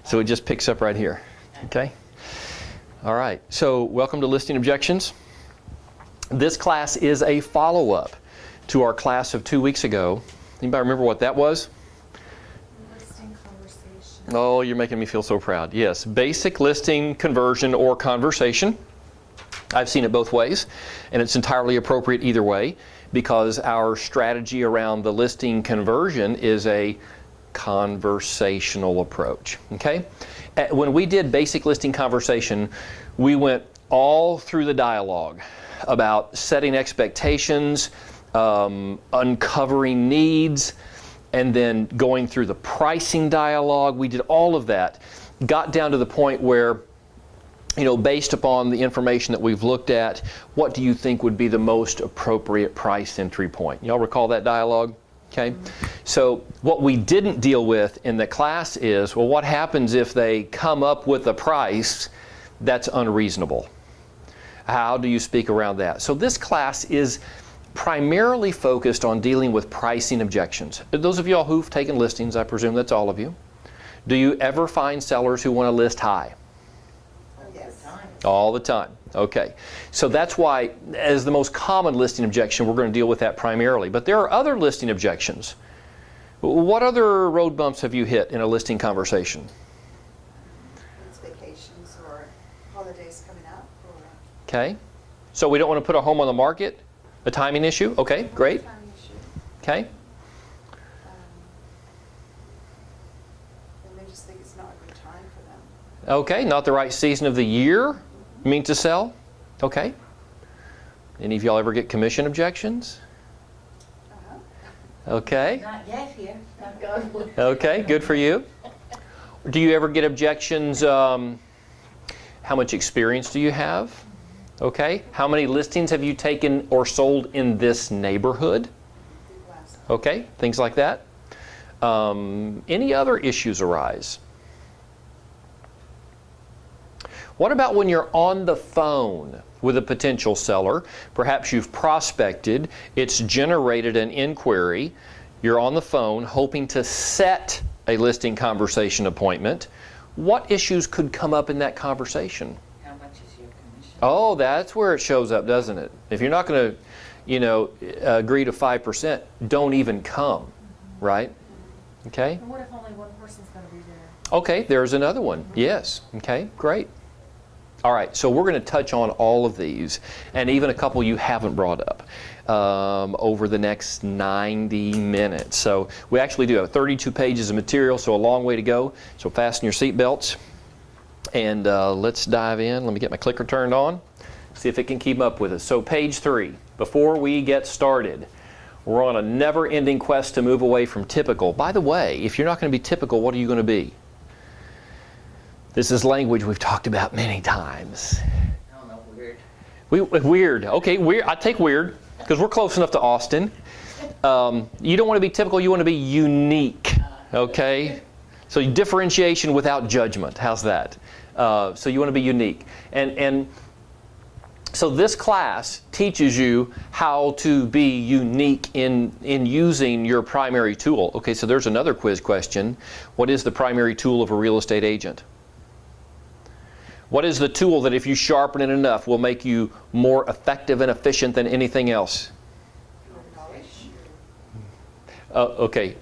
So it just picks up right here. Okay? All right. So welcome to Listing Objections. This class is a follow-up to our class of 2 weeks ago. Anybody remember what that was? Listing conversation. Oh, you're making me feel so proud. Yes, basic listing conversion or conversation. I've seen it both ways, and it's entirely appropriate either way because our strategy around the listing conversion is a conversational approach. Okay? When we did basic listing conversation, we went all through the dialogue about setting expectations, uncovering needs, and then going through the pricing dialogue. We did all of that. Got down to the point where, based upon the information that we've looked at, what do you think would be the most appropriate price entry point? Y'all recall that dialogue? Okay. So what we didn't deal with in the class is, well, what happens if they come up with a price that's unreasonable? How do you speak around that? So this class is primarily focused on dealing with pricing objections. Those of y'all who've taken listings, I presume that's all of you. Do you ever find sellers who want to list high? Yes. All the time. Okay. So that's why, as the most common listing objection, we're going to deal with that primarily. But there are other listing objections. What other road bumps have you hit in a listing conversation? It's vacations or holidays coming up. Or Okay. So we don't want to put a home on the market? A timing issue? Okay, great. timing issue. Okay. And they just think it's not a good time for them. Okay, not the right season of the year, mean to sell? Okay. Any of y'all ever get commission objections? Uh-huh. Okay. Not yet here. Thank God. Okay, good for you. Do you ever get objections, how much experience do you have? Okay. How many listings have you taken or sold in this neighborhood? Okay, things like that. Any other issues arise? What about when you're on the phone with a potential seller? Perhaps you've prospected, it's generated an inquiry, you're on the phone hoping to set a listing conversation appointment. What issues could come up in that conversation? How much is your commission? Oh, that's where it shows up, doesn't it? If you're not going to, agree to 5%, don't even come, right? Okay? And what if only one person's going to be there? Okay, there's another one. Yes. Okay, great. All right, so we're going to touch on all of these, and even a couple you haven't brought up, over the next 90 minutes. So we actually do have 32 pages of material, so a long way to go. So fasten your seat belts, and let's dive in. Let me get my clicker turned on, see if it can keep up with us. So page 3, before we get started, we're on a never-ending quest to move away from typical. By the way, if you're not going to be typical, what are you going to be? This is language we've talked about many times. I don't know, weird. Weird. Okay, weird. I take weird because we're close enough to Austin. You don't want to be typical. You want to be unique. Okay? So differentiation without judgment. How's that? So you want to be unique. And so this class teaches you how to be unique in using your primary tool. Okay, so there's another quiz question. What is the primary tool of a real estate agent? What is the tool that if you sharpen it enough will make you more effective and efficient than anything else? Okay,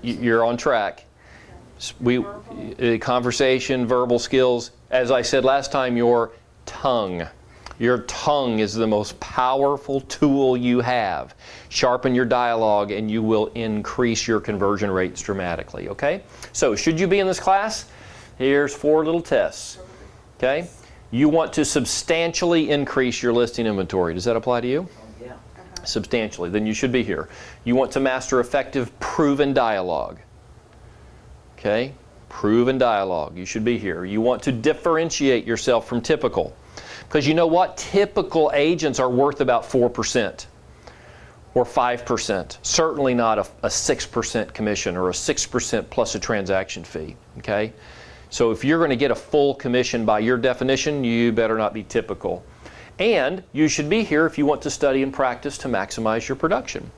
you're on track. Conversation, verbal skills. As I said last time, your tongue. Your tongue is the most powerful tool you have. Sharpen your dialogue and you will increase your conversion rates dramatically, okay? So, should you be in this class? Here's 4 little tests. Okay? You want to substantially increase your listing inventory. Does that apply to you? Yeah. Substantially. Then you should be here. You want to master effective proven dialogue. Okay? Proven dialogue. You should be here. You want to differentiate yourself from typical. Because you know what? Typical agents are worth about 4% or 5%. Certainly not a 6% commission or a 6% plus a transaction fee. Okay? So if you're going to get a full commission by your definition, you better not be typical. And you should be here if you want to study and practice to maximize your production.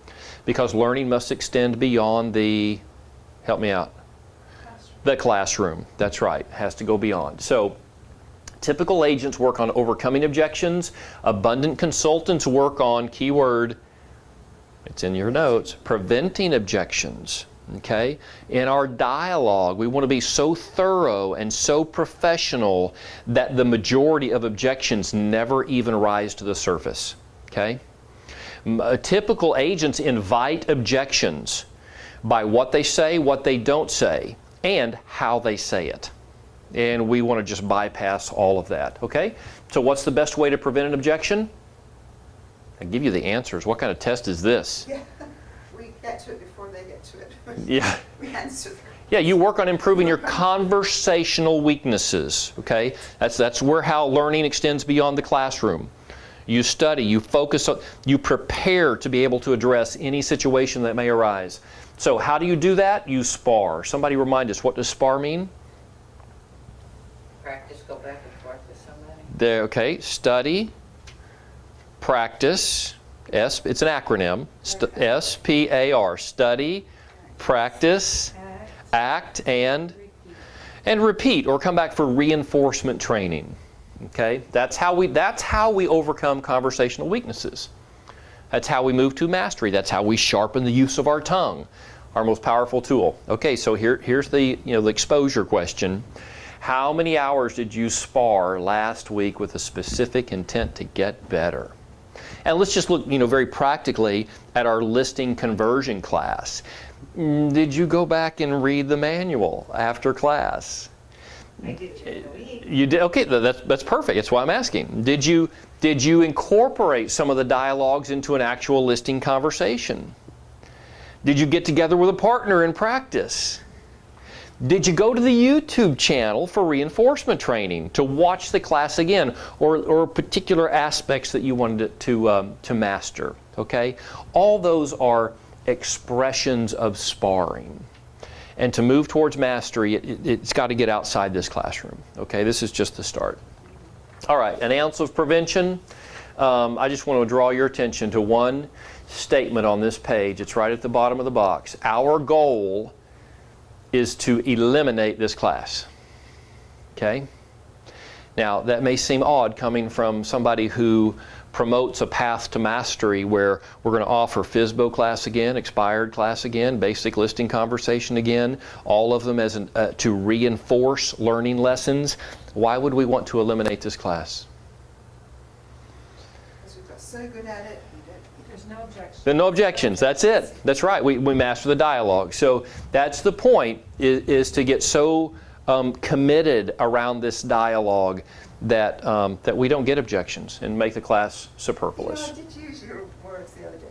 Because learning must extend beyond the, help me out, Classroom. The classroom, that's right, has to go beyond. So typical agents work on overcoming objections. Abundant consultants work on, keyword, it's in your notes, preventing objections. Okay? In our dialogue, we want to be so thorough and so professional that the majority of objections never even rise to the surface. Okay? Typical agents invite objections by what they say, what they don't say, and how they say it. And we want to just bypass all of that. Okay? So what's the best way to prevent an objection? I give you the answers. What kind of test is this? Yeah, we get to it before they get to it. Yeah. We answer them. Yeah, you work on improving your conversational weaknesses, okay? That's where how learning extends beyond the classroom. You study, you focus on, you prepare to be able to address any situation that may arise. So how do you do that? You spar. Somebody remind us, what does spar mean? Practice, go back and forth with somebody. There, okay, study, practice, it's an acronym, S-P-A-R, study, practice, act, and repeat, or come back for reinforcement training. Okay, that's how we overcome conversational weaknesses. That's how we move to mastery. That's how we sharpen the use of our tongue, our most powerful tool. Okay, so here's the the exposure question. How many hours did you spar last week with a specific intent to get better? And let's just look, very practically at our listing conversion class. Did you go back and read the manual after class? I did during the week. You did? Okay, that's perfect. That's why I'm asking. Did you incorporate some of the dialogues into an actual listing conversation? Did you get together with a partner and practice? Did you go to the YouTube channel for reinforcement training to watch the class again, or particular aspects that you wanted to master? Okay, all those are expressions of sparring. And to move towards mastery, it's got to get outside this classroom. Okay, this is just the start. All right, an ounce of prevention. I just want to draw your attention to one statement on this page. It's right at the bottom of the box. Our goal is to eliminate this class. Okay? Now, that may seem odd coming from somebody who promotes a path to mastery where we're going to offer FSBO class again, expired class again, basic listing conversation again, all of them as to reinforce learning lessons. Why would we want to eliminate this class? Because we got so good at it. There's no objection. There are no objections. That's it. That's right. We master the dialogue. So that's the point, is to get so committed around this dialogue that we don't get objections and make the class superfluous. I did use your words the other day.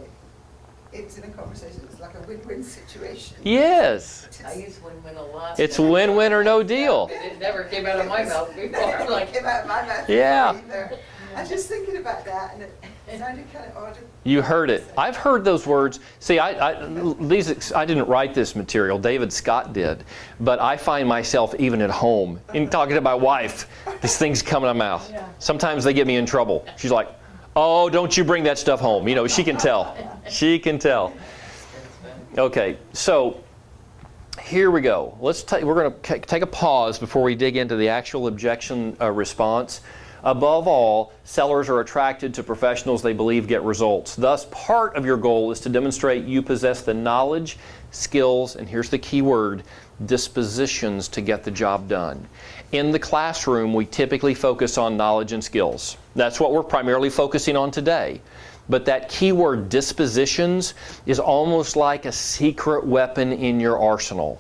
It's in a conversation. It's like a win-win situation. Yes. I use win-win a lot. It's win-win or no deal. It never came out of my mouth before. I'm like, Came out of my mouth Yeah. either. I was just thinking about that, and it sounded kind of odd. You heard it. I've heard those words. See, I didn't write this material. David Scott did. But I find myself, even at home, in talking to my wife, these things come out of my mouth. Yeah. Sometimes they get me in trouble. She's like, oh, don't you bring that stuff home. She can tell. She can tell. Okay, so here we go. We're going to take a pause before we dig into the actual objection response. Above all, sellers are attracted to professionals they believe get results. Thus, part of your goal is to demonstrate you possess the knowledge, skills, and here's the key word, dispositions to get the job done. In the classroom, we typically focus on knowledge and skills. That's what we're primarily focusing on today. But that key word, dispositions, is almost like a secret weapon in your arsenal.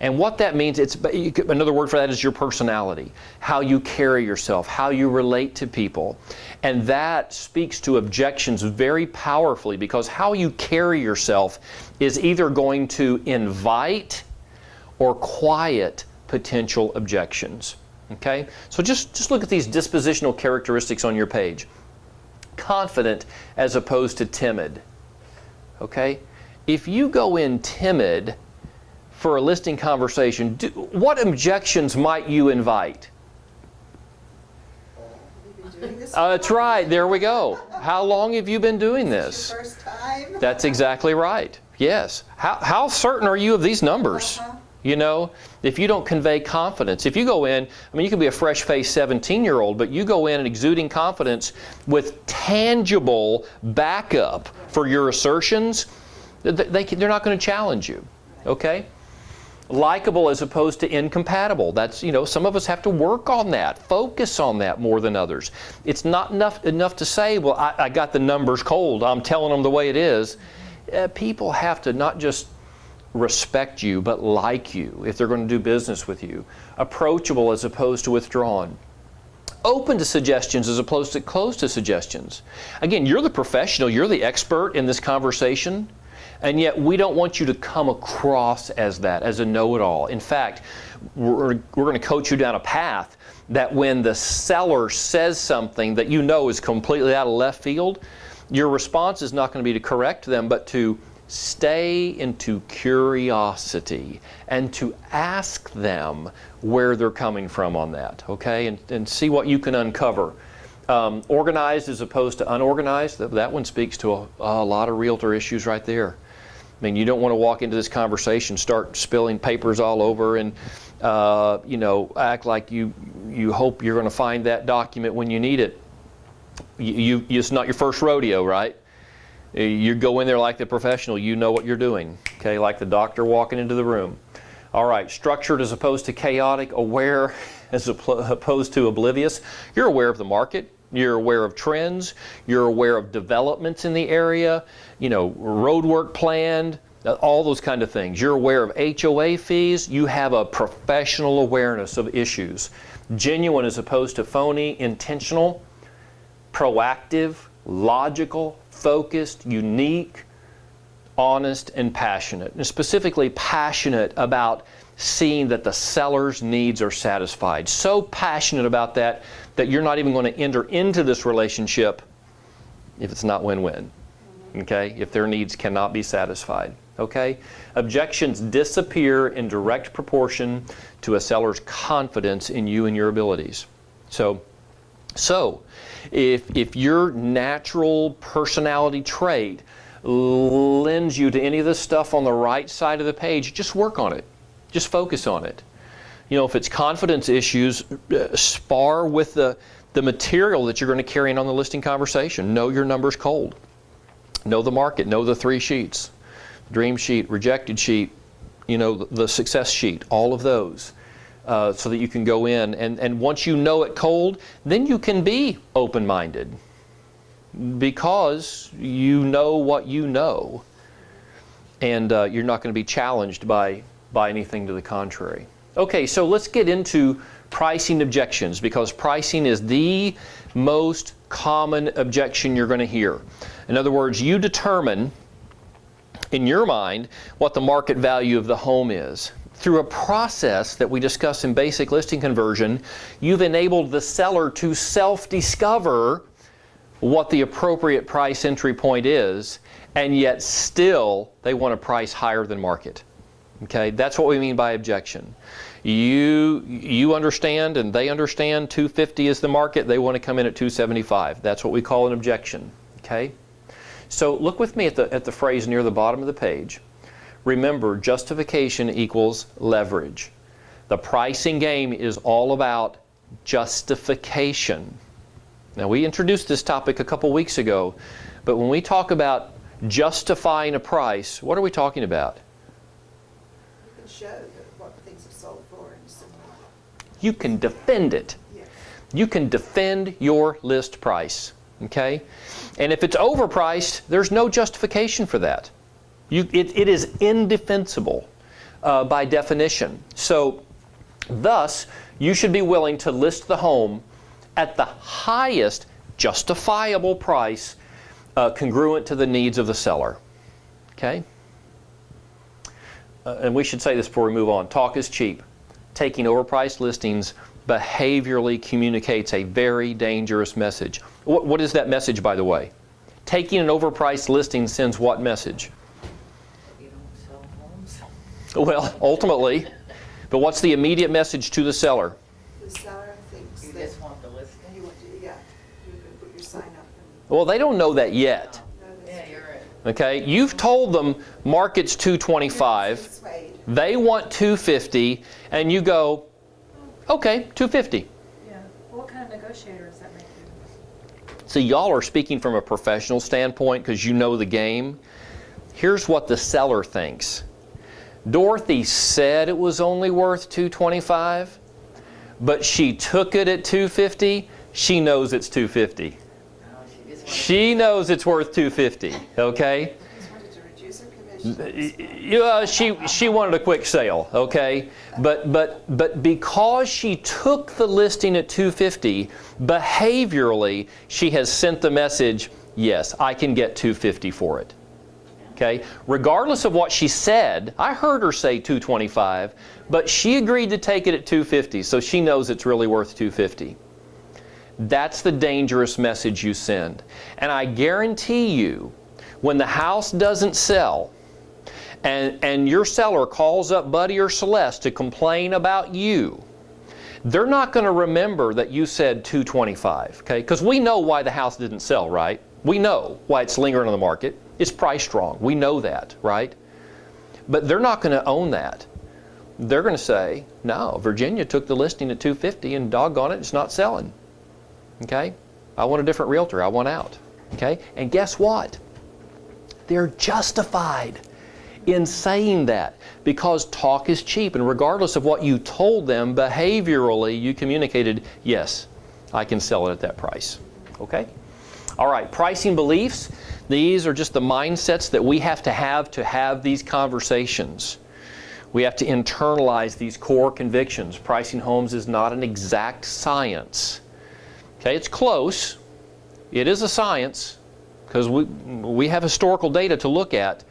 And what that means, another word for that is your personality, how you carry yourself, how you relate to people. And that speaks to objections very powerfully, because how you carry yourself is either going to invite or quiet potential objections. Okay? So just look at these dispositional characteristics on your page. Confident as opposed to timid. Okay? If you go in timid for a listing conversation, what objections might you invite? You've been doing this That's right. There we go. How long have you been doing this? Your first time? That's exactly right. Yes. How certain are you of these numbers? You know, if you don't convey confidence, if you go in, I mean, you can be a fresh-faced 17-year-old, but you go in and exuding confidence with tangible backup for your assertions, they're not going to challenge you, okay? Likable as opposed to incompatible. That's, you know, some of us have to work on that, focus on that more than others. It's not enough to say, well, I got the numbers cold, I'm telling them the way it is. People have to not just respect you, but like you if they're going to do business with you. Approachable as opposed to withdrawn. Open to suggestions as opposed to closed to suggestions. Again, you're the professional, you're the expert in this conversation, and yet we don't want you to come across as that, as a know-it-all. In fact, we're going to coach you down a path that when the seller says something that you know is completely out of left field, your response is not going to be to correct them, but to stay into curiosity and to ask them where they're coming from on that, okay? And see what you can uncover. Organized as opposed to unorganized, that one speaks to a lot of realtor issues right there. I mean, you don't want to walk into this conversation, start spilling papers all over and, you know, act like you hope you're going to find that document when you need it. It's not your first rodeo, right? You go in there like the professional, you know what you're doing, okay? Like the doctor walking into the room. All right, structured as opposed to chaotic, aware as opposed to oblivious. You're aware of the market, you're aware of trends, you're aware of developments in the area, you know, road work planned, all those kind of things. You're aware of HOA fees, you have a professional awareness of issues. Genuine as opposed to phony, intentional, proactive, logical, focused, unique, honest, and passionate. And specifically passionate about seeing that the seller's needs are satisfied. So passionate about that that you're not even going to enter into this relationship if it's not win-win. Okay? If their needs cannot be satisfied. Okay? Objections disappear in direct proportion to a seller's confidence in you and your abilities. So if your natural personality trait lends you to any of this stuff on the right side of the page, just work on it. Just focus on it. You know, if it's confidence issues, spar with the material that you're going to carry in on the listing conversation. Know your numbers cold. Know the market. Know the 3 sheets. Dream sheet, rejected sheet, you know, the success sheet, all of those. So that you can go in and once you know it cold, then you can be open-minded because you know what you know, and you're not going to be challenged by anything to the contrary. Okay, so let's get into pricing objections, because pricing is the most common objection you're going to hear. In other words, you determine in your mind what the market value of the home is. Through a process that we discuss in basic listing conversion, you've enabled the seller to self-discover what the appropriate price entry point is, and yet still they want a price higher than market. Okay, that's what we mean by objection. You understand and they understand $250 is the market, they want to come in at $275. That's what we call an objection. Okay? So look with me at the phrase near the bottom of the page. Remember, justification equals leverage. The pricing game is all about justification. Now, we introduced this topic a couple weeks ago, but when we talk about justifying a price, what are we talking about? You can show that what things have sold for and similar. You can defend it. Yes. You can defend your list price. Okay? And if it's overpriced, there's no justification for that. It is indefensible by definition. So, thus, you should be willing to list the home at the highest justifiable price congruent to the needs of the seller. Okay? And we should say this before we move on. Talk is cheap. Taking overpriced listings behaviorally communicates a very dangerous message. What is that message, by the way? Taking an overpriced listing sends what message? You don't sell homes. Well, ultimately, but what's the immediate message to the seller? The seller thinks You that just want the listing. you want to, yeah, you can put your sign up Well, they don't know that yet. and. Yeah, you're right. Okay, you've told them market's 225. Swayed. They want 250, and you go, okay, 250. Yeah. What kind of negotiator does that make you? So y'all are speaking from a professional standpoint because you know the game. Here's what the seller thinks. Dorothy said it was only worth $225, but she took it at $250. She knows it's $250. She knows it's worth $250. Okay. Just wanted to reduce her commission. She wanted a quick sale. Okay. But because she took the listing at $250, behaviorally she has sent the message, yes, I can get $250 for it. Okay? Regardless of what she said, I heard her say $225, but she agreed to take it at $250, so she knows it's really worth $250. That's the dangerous message you send. And I guarantee you, when the house doesn't sell, and your seller calls up Buddy or Celeste to complain about you, they're not going to remember that you said $225, okay? Because we know why the house didn't sell, right? We know why it's lingering on the market. It's priced wrong. We know that, right? But they're not going to own that. They're going to say, no, Virginia took the listing at $250 and doggone it, it's not selling. Okay? I want a different realtor. I want out. Okay? And guess what? They're justified in saying that because talk is cheap, and regardless of what you told them, behaviorally you communicated, yes, I can sell it at that price. Okay? All right, pricing beliefs. These are just the mindsets that we have to have these conversations. We have to internalize these core convictions. Pricing homes is not an exact science. Okay, it's close. It is a science because we have historical data to look at.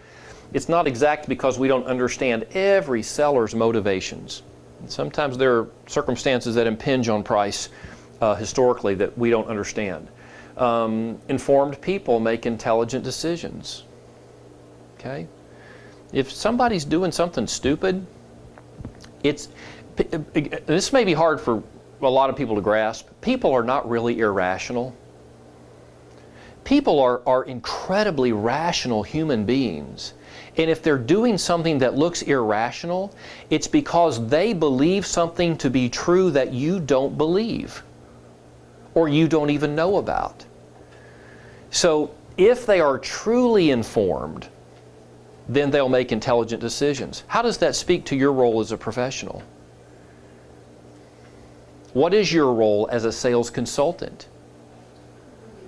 It's not exact because we don't understand every seller's motivations. And sometimes there are circumstances that impinge on price historically that we don't understand. Informed people make intelligent decisions. Okay? If somebody's doing something stupid, this may be hard for a lot of people to grasp. People are not really irrational. People are incredibly rational human beings. And if they're doing something that looks irrational, it's because they believe something to be true that you don't believe or you don't even know about. So if they are truly informed, then they'll make intelligent decisions. How does that speak to your role as a professional? What is your role as a sales consultant?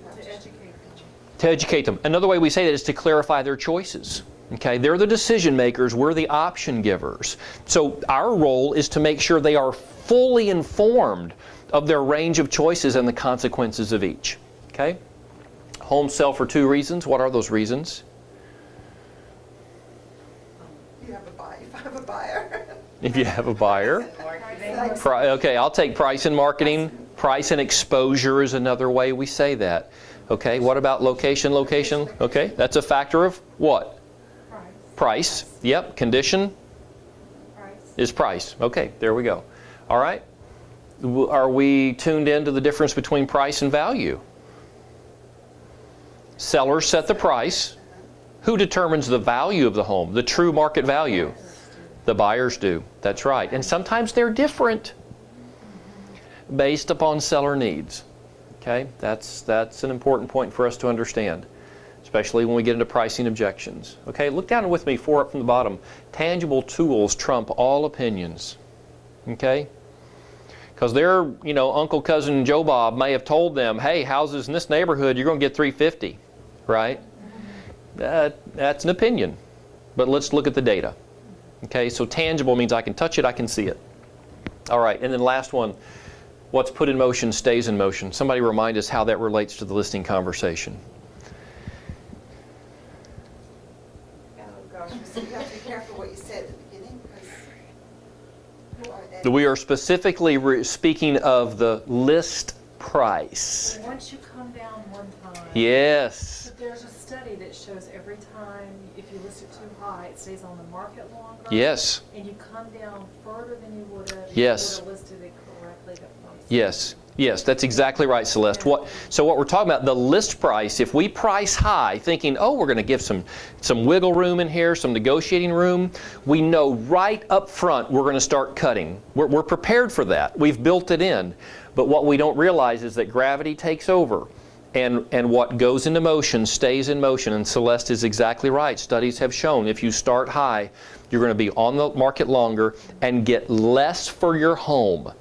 To educate them. To educate them. Another way we say that is to clarify their choices. Okay, they're the decision makers, we're the option givers. So our role is to make sure they are fully informed of their range of choices and the consequences of each. Okay? Homes sell for 2 reasons. What are those reasons? You have a buyer. If I have a buyer. If you have a buyer. Okay, I'll take price and marketing. Price and exposure is another way we say that. Okay, what about location? Location, okay, that's a factor of what? Price. Yep, condition is price. Okay, there we go. All right. Are we tuned into the difference between price and value? Sellers set the price. Who determines the value of the home? The true market value? The buyers do. That's right. And sometimes they're different based upon seller needs. Okay? That's an important point for us to understand, especially when we get into pricing objections. Okay, look down with me, 4 up from the bottom. Tangible tools trump all opinions. Okay? Because their, uncle, cousin, Joe Bob may have told them, hey, houses in this neighborhood, you're going to get $350, right? That's an opinion. But let's look at the data. Okay, so tangible means I can touch it, I can see it. All right, and then last one, what's put in motion stays in motion. Somebody remind us how that relates to the listing conversation. Oh gosh, you have to be careful what you said at the beginning because We are specifically speaking of the list price. Once you come down one time. Yes. But There's a study that shows every time, if you list it too high, it stays on the market longer. Yes. And you come down further than you would have if Yes. you would have listed it correctly. Yes. Yes, that's exactly right, Celeste. So what we're talking about, the list price, if we price high, thinking, oh, we're going to give some wiggle room in here, some negotiating room, we know right up front we're going to start cutting. We're prepared for that. We've built it in. But what we don't realize is that gravity takes over. And what goes into motion stays in motion. And Celeste is exactly right. Studies have shown if you start high, you're going to be on the market longer and get less for your home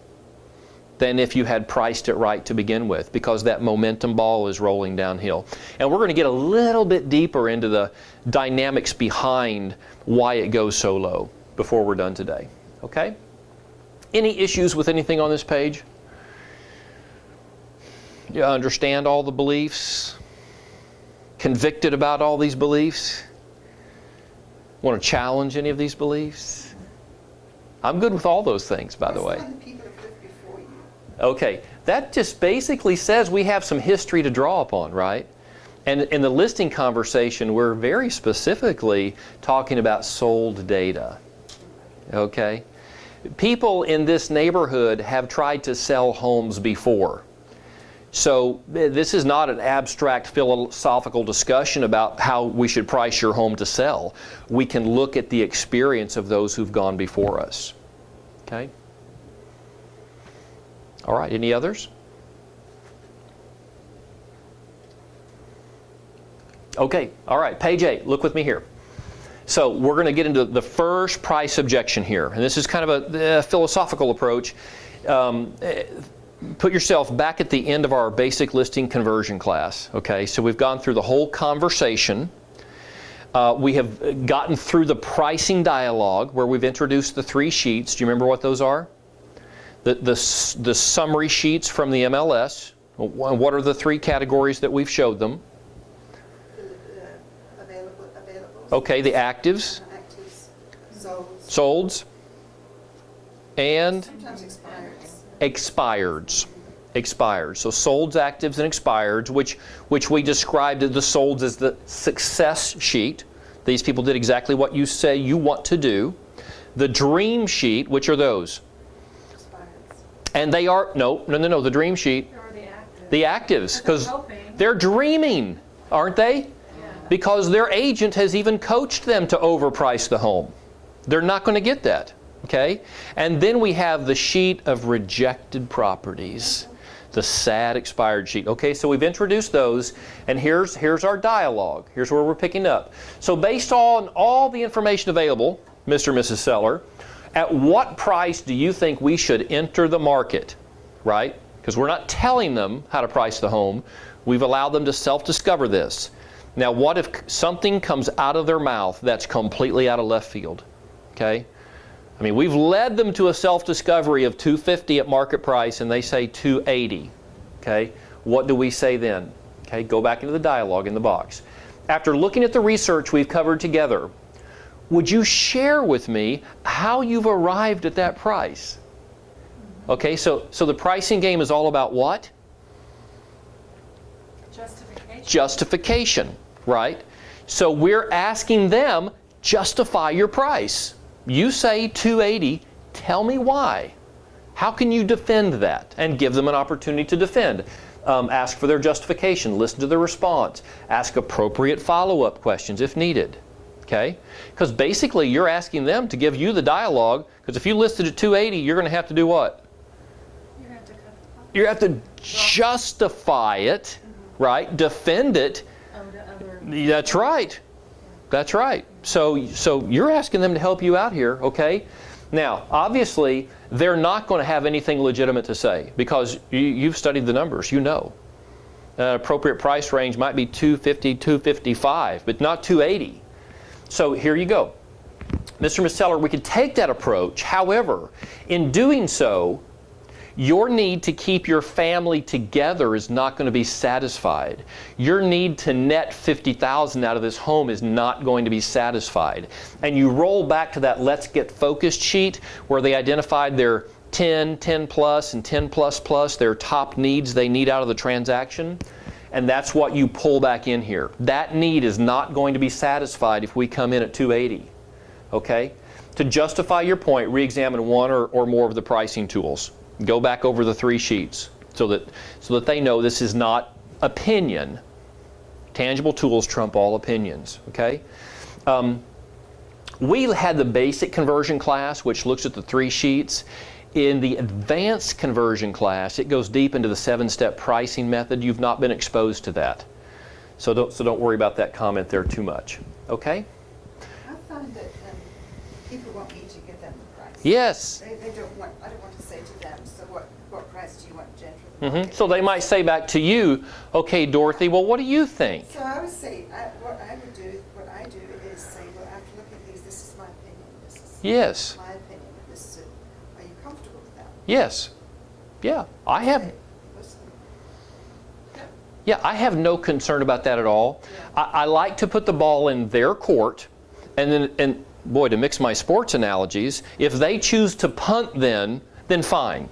than if you had priced it right to begin with, because that momentum ball is rolling downhill. And we're going to get a little bit deeper into the dynamics behind why it goes so low before we're done today. Okay? Any issues with anything on this page? You understand all the beliefs? Convicted about all these beliefs? Want to challenge any of these beliefs? I'm good with all those things, by the way. Some of the people have lived before you. Okay, that just basically says we have some history to draw upon, right? And in the listing conversation, we're very specifically talking about sold data. Okay? People in this neighborhood have tried to sell homes before. So this is not an abstract philosophical discussion about how we should price your home to sell. We can look at the experience of those who've gone before us. Okay? All right, any others? Okay, all right, page 8, look with me here. So we're going to get into the first price objection here. And this is kind of a philosophical approach. Put yourself back at the end of our basic listing conversion class. Okay, so we've gone through the whole conversation. We have gotten through the pricing dialogue where we've introduced the 3 sheets. Do you remember what those are? The summary sheets from the MLS. What are the 3 categories that we've showed them? Availables. Okay, the actives, Actives. solds, and Sometimes expireds. So solds, actives, and expireds, which we described the solds as the success sheet. These people did exactly what you say you want to do. The dream sheet, which are those? And they are, no, the dream sheet. Or the active. The actives, because hoping. they're dreaming, aren't they? Yeah. Because their agent has even coached them to overprice the home. They're not going to get that, okay? And then we have the sheet of rejected properties, the sad expired sheet. Okay, so we've introduced those, and here's our dialogue. Here's where we're picking up. So based on all the information available, Mr. and Mrs. Seller, at what price do you think we should enter the market, right? Because we're not telling them how to price the home. We've allowed them to self-discover this. Now, what if something comes out of their mouth that's completely out of left field, okay? I mean, we've led them to a self-discovery of $250 at market price, and they say $280, okay? What do we say then? Okay, go back into the dialogue in the box. After looking at the research we've covered together, would you share with me how you've arrived at that price? Okay, so the pricing game is all about what? Justification. Justification, right? So we're asking them, justify your price. You say $280, tell me why. How can you defend that? And give them an opportunity to defend. Ask for their justification, listen to their response, ask appropriate follow-up questions if needed. Okay? Because basically you're asking them to give you the dialogue, because if you listed at $280, you're going to have to do what? You're going to have to cut the cost. You have to justify it, right? Defend it. That's right. That's right. So you're asking them to help you out here, okay? Now, obviously, they're not going to have anything legitimate to say, because you've studied the numbers, you know. An appropriate price range might be $250, $255, but not $280. So here you go. Mr. and Ms. Seller, we could take that approach. However, in doing so, your need to keep your family together is not going to be satisfied. Your need to net $50,000 out of this home is not going to be satisfied. And you roll back to that Let's Get Focused sheet where they identified their 10, 10 plus, and 10 plus plus, their top needs they need out of the transaction. And that's what you pull back in here. That need is not going to be satisfied if we come in at 280. Okay? To justify your point, re-examine one or more of the pricing tools. Go back over the 3 sheets so that they know this is not opinion. Tangible tools trump all opinions. Okay? We had the basic conversion class, which looks at the 3 sheets. In the advanced conversion class, it goes deep into the 7-step pricing method. You've not been exposed to that. So don't worry about that comment there too much. Okay? I find that people want me to give them the price. Yes. They don't want, I don't want to say to them, so what price do you want generally? So they might say back to you, okay, Dorothy, well, what do you think? So I would say, what I do is say, well, after looking at these, this is my opinion. This is Yes. my opinion. Are you comfortable with that? Yes. Yeah. I have. Okay, listen. Yeah, I have no concern about that at all. Yeah. I like to put the ball in their court, and boy, to mix my sports analogies, if they choose to punt then fine.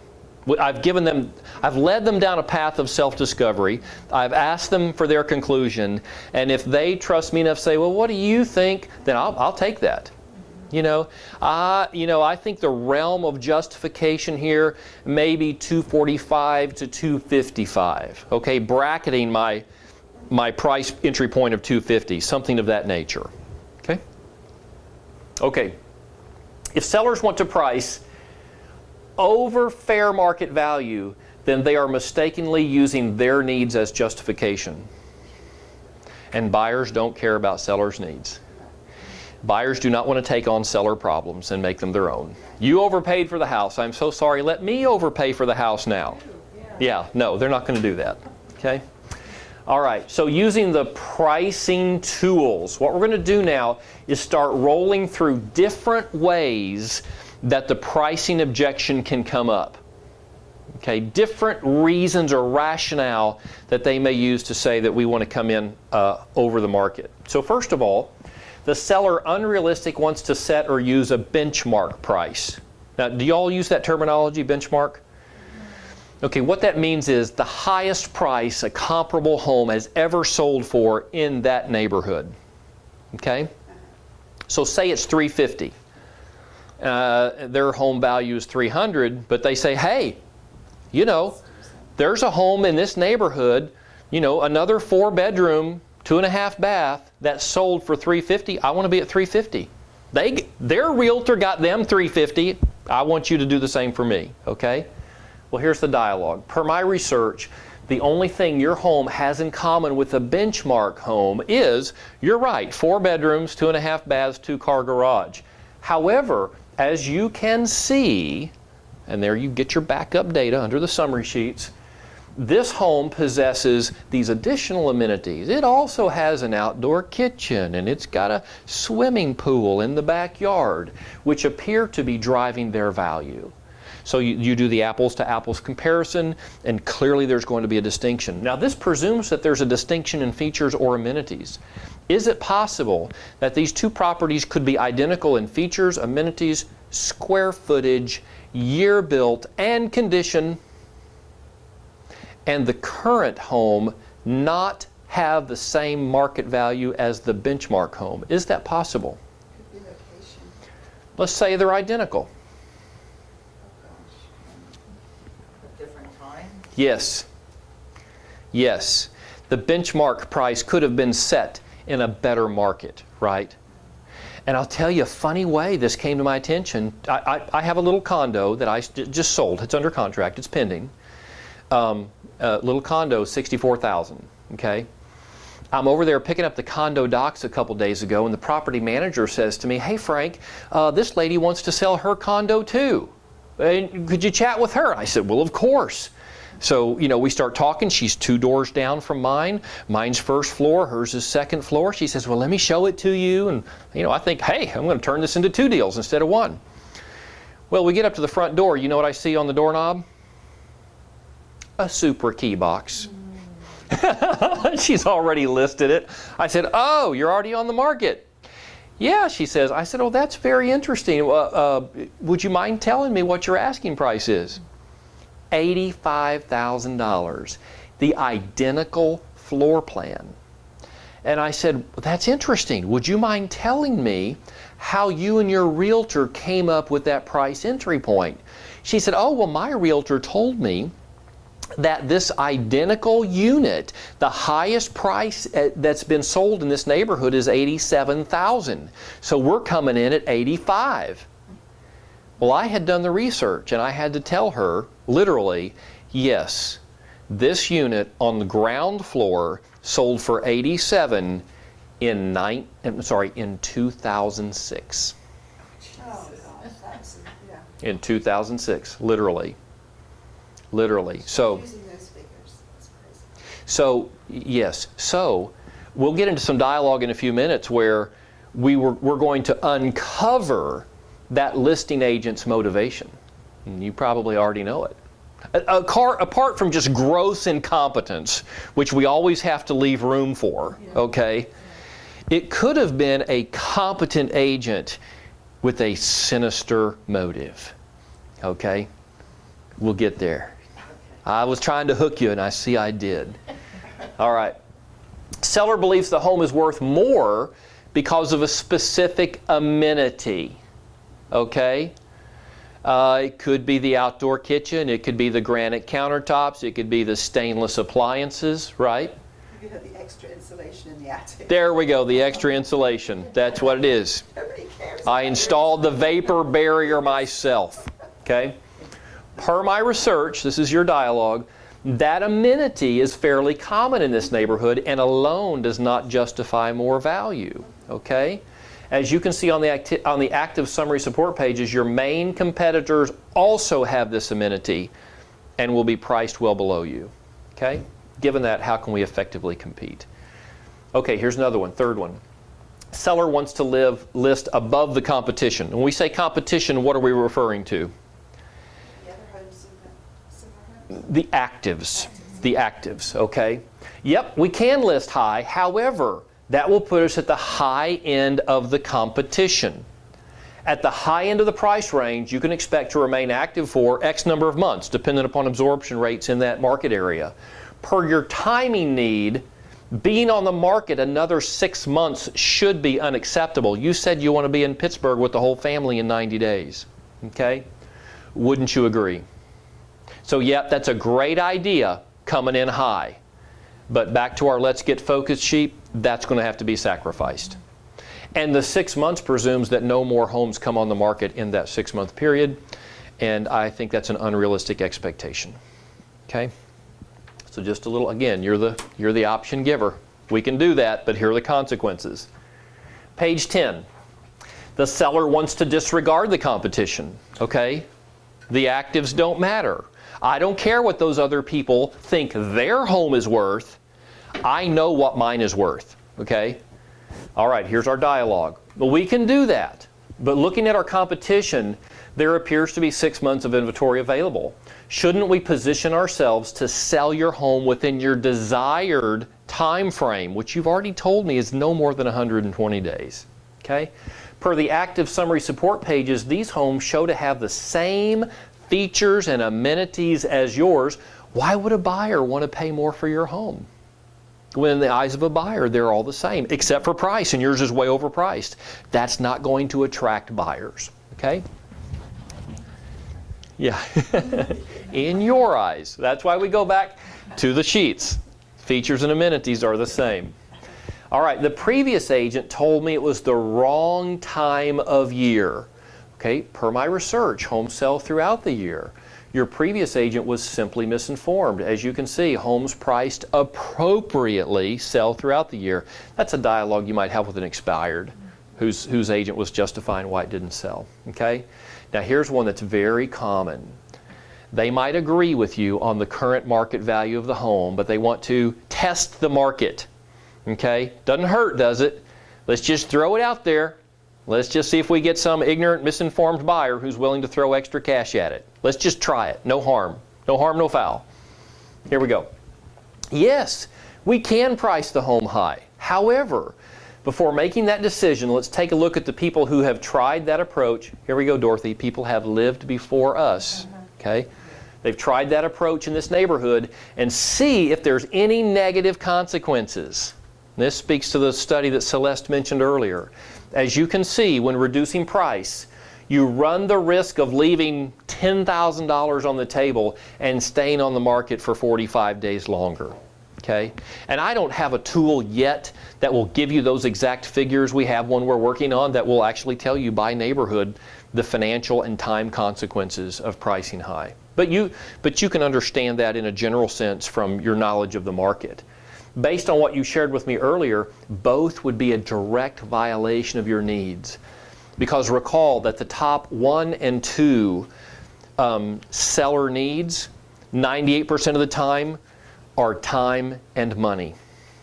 I've led them down a path of self-discovery. I've asked them for their conclusion, and if they trust me enough to say, well, what do you think? Then I'll take that. I think the realm of justification here may be 245 to 255. Okay, bracketing my price entry point of 250, something of that nature. Okay. Okay. If sellers want to price over fair market value, then they are mistakenly using their needs as justification. And buyers don't care about sellers' needs. Buyers do not want to take on seller problems and make them their own. You overpaid for the house. I'm so sorry. Let me overpay for the house now. Yeah, no, they're not going to do that. Okay? All right, so using the pricing tools, what we're going to do now is start rolling through different ways that the pricing objection can come up. Okay, different reasons or rationale that they may use to say that we want to come in over the market. So first of all, the seller unrealistic wants to set or use a benchmark price. Now, do you all use that terminology, benchmark? Okay, what that means is the highest price a comparable home has ever sold for in that neighborhood. Okay? So say it's $350. Their home value is $300, but they say, hey, there's a home in this neighborhood, another 4-bedroom, 2.5 bath that sold for $350. I want to be at $350. Their realtor got them $350. I want you to do the same for me. Okay? Well, here's the dialogue. Per my research, the only thing your home has in common with a benchmark home is, you're right, 4 bedrooms, 2.5 baths, 2-car garage. However, as you can see, and there you get your backup data under the summary sheets, this home possesses these additional amenities. It also has an outdoor kitchen, and it's got a swimming pool in the backyard, which appear to be driving their value. So you do the apples to apples comparison, and clearly there's going to be a distinction. Now this presumes that there's a distinction in features or amenities. Is it possible that these two properties could be identical in features, amenities, square footage, year built, and condition, and the current home not have the same market value as the benchmark home? Is that possible? Could be location. Let's say they're identical. Different time? Yes. Yes. The benchmark price could have been set in a better market, right? And I'll tell you a funny way this came to my attention. I have a little condo that I just sold. It's under contract. It's pending. Little condo, $64,000. Okay. I'm over there picking up the condo docs a couple days ago, and the property manager says to me, "Hey Frank, this lady wants to sell her condo too. Could you chat with her?" I said, "Well, of course." So, we start talking. She's 2 doors down from mine. Mine's first floor, hers is second floor. She says, "Well, let me show it to you." And, I think, hey, I'm going to turn this into 2 deals instead of 1. Well, we get up to the front door. You know what I see on the doorknob? A Supra key box. She's already listed it. I said, "Oh, you're already on the market." "Yeah," she says. I said, "Oh, that's very interesting. Would you mind telling me what your asking price is?" $85,000. The identical floor plan. And I said, that's interesting. Would you mind telling me how you and your realtor came up with that price entry point? She said, oh, well, my realtor told me that this identical unit, the highest price that's been sold in this neighborhood is $87,000. So we're coming in at $85,000. Well, I had done the research and I had to tell her, literally, yes, this unit on the ground floor sold for $87,000 in 2006. Oh, gosh, that's, yeah. In 2006, literally. Literally. So, Using those figures, that's crazy. so yes. So we'll get into some dialogue in a few minutes where we're going to uncover that listing agent's motivation. And you probably already know it. Apart from just gross incompetence, which we always have to leave room for, okay? It could have been a competent agent with a sinister motive, okay? We'll get there. I was trying to hook you, and I see I did. All right. Seller believes the home is worth more because of a specific amenity, okay? It could be the outdoor kitchen, it could be the granite countertops, it could be the stainless appliances, right? You could have the extra insulation in the attic. There we go, the extra insulation. That's what it is. Nobody cares. I installed the vapor barrier myself, okay? Per my research, this is your dialogue, that amenity is fairly common in this neighborhood and alone does not justify more value, okay? As you can see on the active summary support pages, your main competitors also have this amenity and will be priced well below you, okay? Given that, how can we effectively compete? Okay, here's another one, third one. Seller wants to list above the competition. When we say competition, what are we referring to? The other homes, similar homes? The actives. The actives, okay? Yep, we can list high. However, that will put us at the high end of the competition. At the high end of the price range, you can expect to remain active for X number of months, dependent upon absorption rates in that market area. Per your timing need, being on the market another 6 months should be unacceptable. You said you want to be in Pittsburgh with the whole family in 90 days, okay? Wouldn't you agree? So, yep, that's a great idea coming in high. But back to our let's get focused sheet, that's going to have to be sacrificed. And the 6 months presumes that no more homes come on the market in that 6-month period. And I think that's an unrealistic expectation. Okay? So just a little, again, you're the option giver. We can do that, but here are the consequences. Page 10. The seller wants to disregard the competition. Okay? The actives don't matter. I don't care what those other people think their home is worth. I know what mine is worth, okay? All right, here's our dialogue. Well, we can do that, but looking at our competition, there appears to be 6 months of inventory available. Shouldn't we position ourselves to sell your home within your desired time frame, which you've already told me is no more than 120 days, okay? Per the active summary support pages, these homes show to have the same features and amenities as yours. Why would a buyer want to pay more for your home? When in the eyes of a buyer, they're all the same, except for price, and yours is way overpriced. That's not going to attract buyers, okay? Yeah, in your eyes. That's why we go back to the sheets. Features and amenities are the same. All right, the previous agent told me it was the wrong time of year. Okay, per my research, homes sell throughout the year. Your previous agent was simply misinformed. As you can see, homes priced appropriately sell throughout the year. That's a dialogue you might have with an expired whose agent was justifying why it didn't sell. Okay? Now here's one that's very common. They might agree with you on the current market value of the home, but they want to test the market. Okay? Doesn't hurt, does it? Let's just throw it out there. Let's just see if we get some ignorant, misinformed buyer who's willing to throw extra cash at it. Let's just try it. No harm. No harm, no foul. Here we go. Yes, we can price the home high. However, before making that decision, let's take a look at the people who have tried that approach. Here we go, Dorothy. People have lived before us. Okay? They've tried that approach in this neighborhood and see if there's any negative consequences. This speaks to the study that Celeste mentioned earlier. As you can see, when reducing price, you run the risk of leaving $10,000 on the table and staying on the market for 45 days longer. Okay? And I don't have a tool yet that will give you those exact figures. We have one we're working on that will actually tell you by neighborhood the financial and time consequences of pricing high. But you can understand that in a general sense from your knowledge of the market. Based on what you shared with me earlier, both would be a direct violation of your needs. Because recall that the top 1 and 2 seller needs, 98% of the time, are time and money.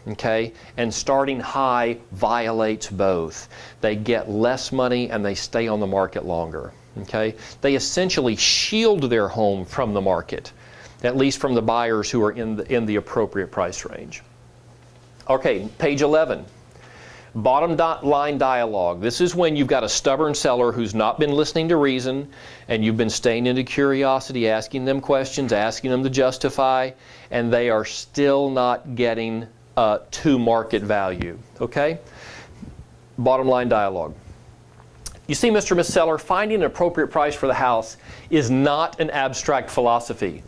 Okay? And starting high violates both. They get less money and they stay on the market longer. Okay? They essentially shield their home from the market, at least from the buyers who are in the appropriate price range. Okay, page 11. Bottom line dialogue. This is when you've got a stubborn seller who's not been listening to reason, and you've been staying into curiosity, asking them questions, asking them to justify, and they are still not getting to market value. Okay? Bottom line dialogue. You see, Mr. and Ms. Seller, finding an appropriate price for the house is not an abstract philosophy.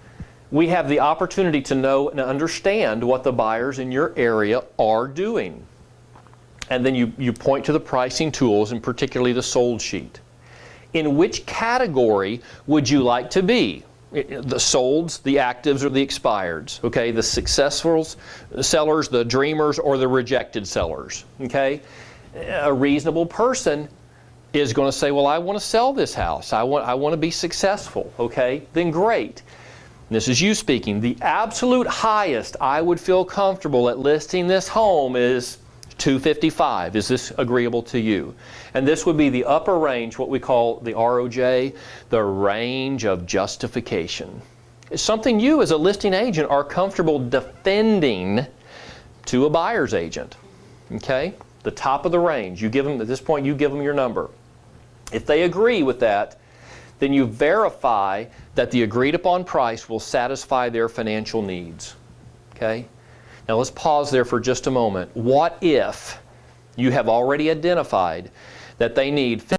We have the opportunity to know and understand what the buyers in your area are doing. And then you point to the pricing tools, and particularly the sold sheet. In which category would you like to be? The solds, the actives, or the expireds? Okay, the successful sellers, the dreamers, or the rejected sellers? Okay, a reasonable person is going to say, well, I want to sell this house. I want to be successful. Okay, then great. This is you speaking. The absolute highest I would feel comfortable at listing this home is $255. Is this agreeable to you? And this would be the upper range, what we call the ROJ, the range of justification. It's something you as a listing agent are comfortable defending to a buyer's agent. Okay? The top of the range. You give them, at this point, you give them your number. If they agree with that, then you verify that the agreed upon price will satisfy their financial needs. Okay? Now let's pause there for just a moment. What if you have already identified that they need